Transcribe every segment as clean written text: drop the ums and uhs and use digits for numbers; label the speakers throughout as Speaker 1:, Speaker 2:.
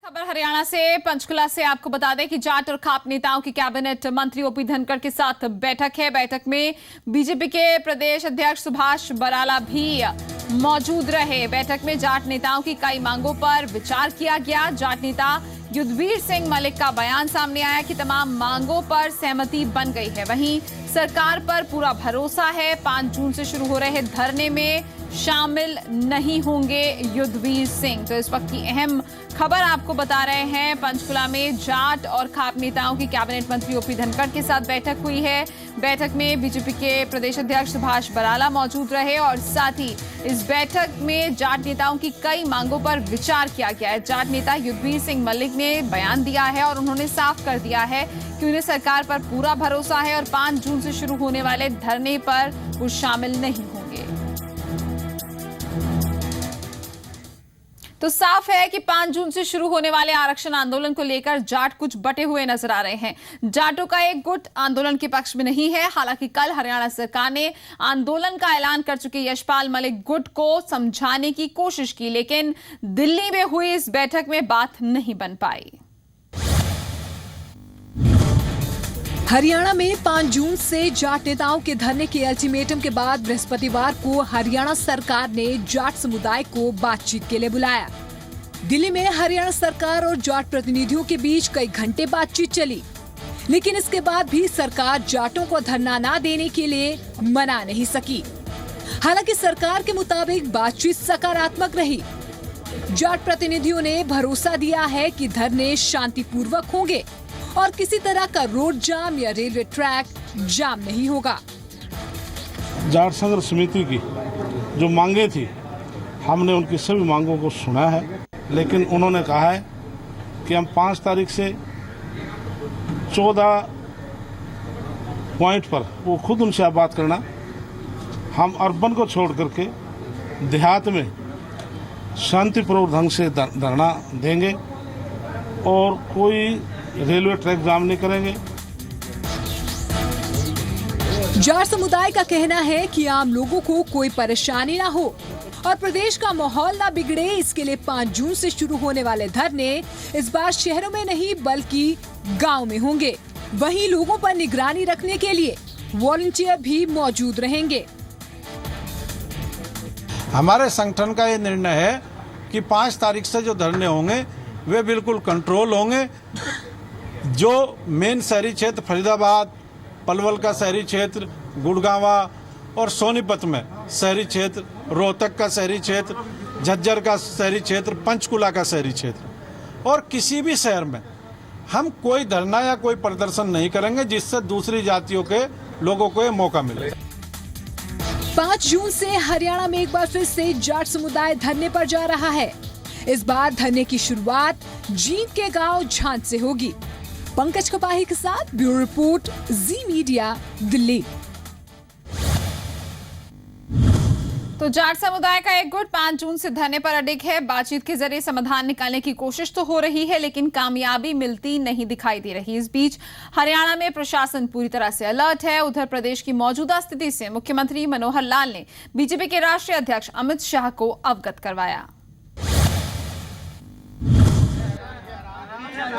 Speaker 1: खबर हरियाणा से, पंचकुला से आपको बता दें कि जाट और खाप नेताओं की कैबिनेट मंत्री ओपी धनखड़ के साथ बैठक है। बैठक में बीजेपी के प्रदेश अध्यक्ष सुभाष बराला भी मौजूद रहे। बैठक में जाट नेताओं की कई मांगों पर विचार किया गया। जाट नेता युद्धवीर सिंह मलिक का बयान सामने आया कि तमाम मांगों पर सहमति बन गई है। वहीं सरकार पर पूरा भरोसा है। 5 जून से शुरू हो रहे धरने में शामिल नहीं होंगे युद्धवीर सिंह। तो इस वक्त की अहम खबर आपको बता रहे हैं। पंचकुला में जाट और खाप नेताओं की कैबिनेट मंत्री ओपी धनखड़ के साथ बैठक हुई है। बैठक में बीजेपी के प्रदेश अध्यक्ष सुभाष बराला मौजूद रहे और साथ ही इस बैठक में जाट नेताओं की कई मांगों पर विचार किया गया है। जाट नेता युद्धवीर सिंह मलिक ने बयान दिया है और उन्होंने साफ कर दिया है कि उन्हें सरकार पर पूरा भरोसा है और 5 जून से शुरू होने वाले धरने पर वो शामिल नहीं होंगे। तो साफ है कि 5 जून से शुरू होने वाले आरक्षण आंदोलन को लेकर जाट कुछ बटे हुए नजर आ रहे हैं। जाटों का एक गुट आंदोलन के पक्ष में नहीं है। हालांकि कल हरियाणा सरकार ने आंदोलन का ऐलान कर चुके यशपाल मलिक गुट को समझाने की कोशिश की, लेकिन दिल्ली में हुई इस बैठक में बात नहीं बन पाई।
Speaker 2: हरियाणा में 5 जून से जाट नेताओं के धरने के अल्टीमेटम के बाद बृहस्पतिवार को हरियाणा सरकार ने जाट समुदाय को बातचीत के लिए बुलाया। दिल्ली में हरियाणा सरकार और जाट प्रतिनिधियों के बीच कई घंटे बातचीत चली, लेकिन इसके बाद भी सरकार जाटों को धरना न देने के लिए मना नहीं सकी। हालांकि सरकार के मुताबिक बातचीत सकारात्मक रही। जाट प्रतिनिधियों ने भरोसा दिया है कि धरने शांतिपूर्वक होंगे और किसी तरह का रोड जाम या रेलवे ट्रैक जाम नहीं होगा।
Speaker 3: जाट संघर्ष समिति की जो मांगे थी, हमने उनकी सभी मांगों को सुना है, लेकिन उन्होंने कहा है कि हम 5 तारीख से 14 पॉइंट पर वो खुद उनसे आप बात करना, हम अर्बन को छोड़ करके देहात में शांतिपूर्वक ढंग से धरना देंगे और कोई रेलवे ट्रैक जाम नहीं करेंगे।
Speaker 2: जाट समुदाय का कहना है कि आम लोगों को कोई परेशानी ना हो और प्रदेश का माहौल ना बिगड़े, इसके लिए 5 जून से शुरू होने वाले धरने इस बार शहरों में नहीं बल्कि गांव में होंगे। वहीं लोगों पर निगरानी रखने के लिए वॉलंटियर भी मौजूद रहेंगे।
Speaker 4: हमारे संगठन का ये निर्णय है कि 5 तारीख से जो धरने होंगे वे बिल्कुल कंट्रोल होंगे। जो मेन शहरी क्षेत्र फरीदाबाद, पलवल का शहरी क्षेत्र, गुड़गांवा और सोनीपत में शहरी क्षेत्र, रोहतक का शहरी क्षेत्र, झज्जर का शहरी क्षेत्र, पंचकुला का शहरी क्षेत्र और किसी भी शहर में हम कोई धरना या कोई प्रदर्शन नहीं करेंगे जिससे दूसरी जातियों के लोगों को ये मौका मिले।
Speaker 2: 5 जून से हरियाणा में एक बार फिर से जाट समुदाय धरने पर जा रहा है। इस बार धरने की शुरुआत जींद के गांव झांझ से होगी। पंकज कपाही के साथ ब्यूरो रिपोर्ट, जी मीडिया, दिल्ली।
Speaker 1: तो जाट समुदाय का एक गुट 5 जून से धरने पर अडिग है। बातचीत के जरिए समाधान निकालने की कोशिश तो हो रही है, लेकिन कामयाबी मिलती नहीं दिखाई दे रही। इस बीच हरियाणा में प्रशासन पूरी तरह से अलर्ट है। उधर प्रदेश की मौजूदा स्थिति से मुख्यमंत्री मनोहर लाल ने बीजेपी के राष्ट्रीय अध्यक्ष अमित शाह को अवगत करवाया।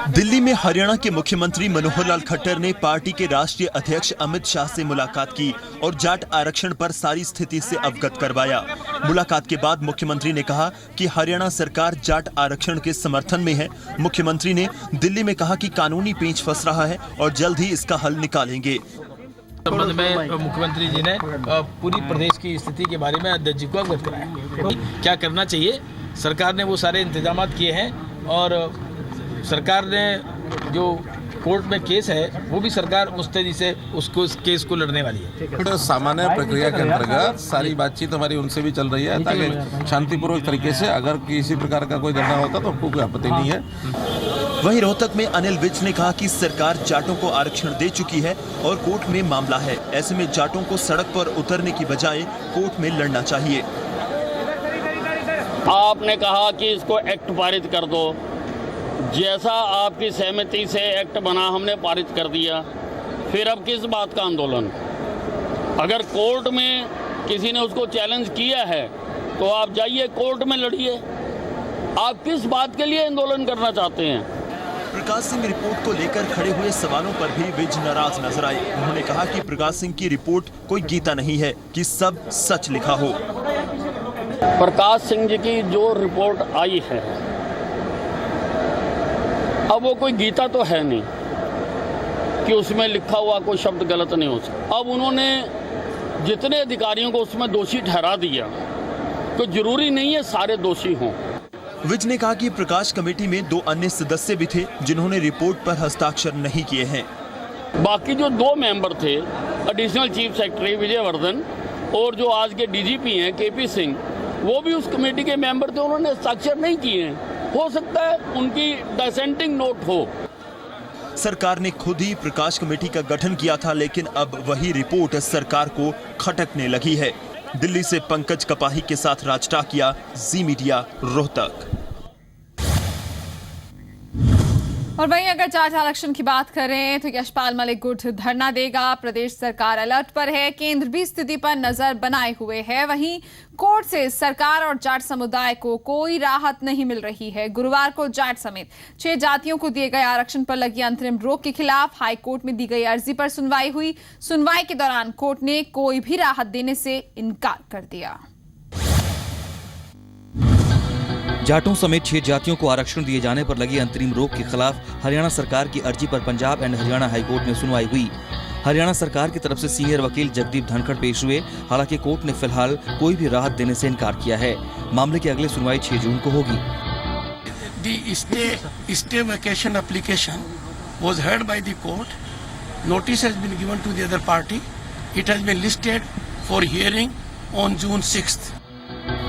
Speaker 5: दिल्ली में हरियाणा के मुख्यमंत्री मनोहर लाल खट्टर ने पार्टी के राष्ट्रीय अध्यक्ष अमित शाह से मुलाकात की और जाट आरक्षण पर सारी स्थिति से अवगत करवाया। मुलाकात के बाद मुख्यमंत्री ने कहा कि हरियाणा सरकार जाट आरक्षण के समर्थन में है। मुख्यमंत्री ने दिल्ली में कहा कि कानूनी पेंच फंस रहा है और जल्द ही इसका हल निकालेंगे।
Speaker 6: संबंध में मुख्यमंत्री जी ने पूरी प्रदेश की स्थिति के बारे में अध्यक्ष जी को अवगत कराया। क्या करना चाहिए, सरकार ने वो सारे इंतजाम किए हैं और सरकार ने जो कोर्ट में केस है वो भी सरकार मुस्तैदी से उस केस को लड़ने वाली है।
Speaker 4: सामान्य प्रक्रिया के अंतर्गत सारी बातचीत हमारी उनसे भी चल रही है ताकि शांतिपूर्वक तरीके से अगर किसी प्रकार का कोई धरना होता तो हमको कोई आपत्ति नहीं है।
Speaker 5: वहीं रोहतक में अनिल विज ने कहा कि सरकार जाटों को आरक्षण दे चुकी है और कोर्ट में मामला है। ऐसे में जाटों को सड़क पर उतरने की बजाय कोर्ट में लड़ना चाहिए।
Speaker 7: आपने कहा कि इसको एक्ट पारित कर दो, जैसा आपकी सहमति से एक्ट बना हमने पारित कर दिया, फिर अब किस बात का आंदोलन? अगर कोर्ट में किसी ने उसको चैलेंज किया है तो आप जाइए कोर्ट में लड़िए। आप किस बात के लिए आंदोलन करना चाहते हैं?
Speaker 5: प्रकाश सिंह रिपोर्ट को लेकर खड़े हुए सवालों पर भी विज नाराज नजर आए। उन्होंने कहा कि प्रकाश सिंह की रिपोर्ट कोई गीता नहीं है कि सब सच लिखा हो।
Speaker 7: प्रकाश सिंह जी की जो रिपोर्ट आई है, अब वो कोई गीता तो है नहीं कि उसमें लिखा हुआ कोई शब्द गलत नहीं हो सकता। अब उन्होंने जितने अधिकारियों को उसमें दोषी ठहरा दिया, तो जरूरी नहीं है सारे दोषी हों।
Speaker 5: विज ने कहा कि प्रकाश कमेटी में 2 अन्य सदस्य भी थे जिन्होंने रिपोर्ट पर हस्ताक्षर नहीं किए हैं।
Speaker 7: बाकी जो 2 मेंबर थे, एडिशनल चीफ सेक्रेटरी विजयवर्धन और जो आज के डीजीपी हैं केपी सिंह, वो भी उस कमेटी के मेंबर थे, उन्होंने हस्ताक्षर नहीं किए हैं। हो सकता है उनकी डिसेंटिंग नोट हो।
Speaker 5: सरकार ने खुद ही प्रकाश कमेटी का गठन किया था, लेकिन अब वही रिपोर्ट सरकार को खटकने लगी है। दिल्ली से पंकज कपाही के साथ राज टाकिया, जी मीडिया, रोहतक।
Speaker 1: और वहीं अगर जाट आरक्षण की बात करें तो यशपाल मलिक गुट धरना देगा। प्रदेश सरकार अलर्ट पर है, केंद्र भी स्थिति पर नजर बनाए हुए है। वहीं कोर्ट से सरकार और जाट समुदाय को कोई राहत नहीं मिल रही है। गुरुवार को जाट समेत 6 जातियों को दिए गए आरक्षण पर लगी अंतरिम रोक के खिलाफ हाई कोर्ट में दी गई अर्जी पर सुनवाई हुई। सुनवाई के दौरान कोर्ट ने कोई भी राहत देने से इनकार कर दिया।
Speaker 8: जाटों समेत 6 जातियों को आरक्षण दिए जाने पर लगी अंतरिम रोक के खिलाफ हरियाणा सरकार की अर्जी पर पंजाब एंड हरियाणा हाईकोर्ट में सुनवाई हुई। हरियाणा सरकार की तरफ से सीनियर वकील जगदीप धनखड़ पेश हुए। हालांकि कोर्ट ने फिलहाल कोई भी राहत देने से इनकार किया है। मामले की अगली सुनवाई 6 जून को होगी।
Speaker 9: The stay vacation application was heard by the court. Notice has been given to the other party. It has been listed for hearing on June 6th.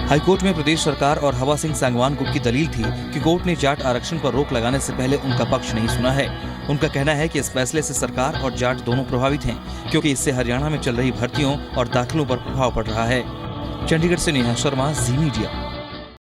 Speaker 8: High court में प्रदेश सरकार और हवा सिंह सांगवान गुट की दलील थी कि कोर्ट ने जाट आरक्षण पर रोक लगाने से पहले उनका पक्ष नहीं सुना है। उनका कहना है कि इस फैसले से सरकार और जाट दोनों प्रभावित हैं, क्योंकि इससे हरियाणा में चल रही भर्तियों और दाखिलों पर प्रभाव पड़ रहा है। चंडीगढ़ से नेहा शर्मा, जी मीडिया।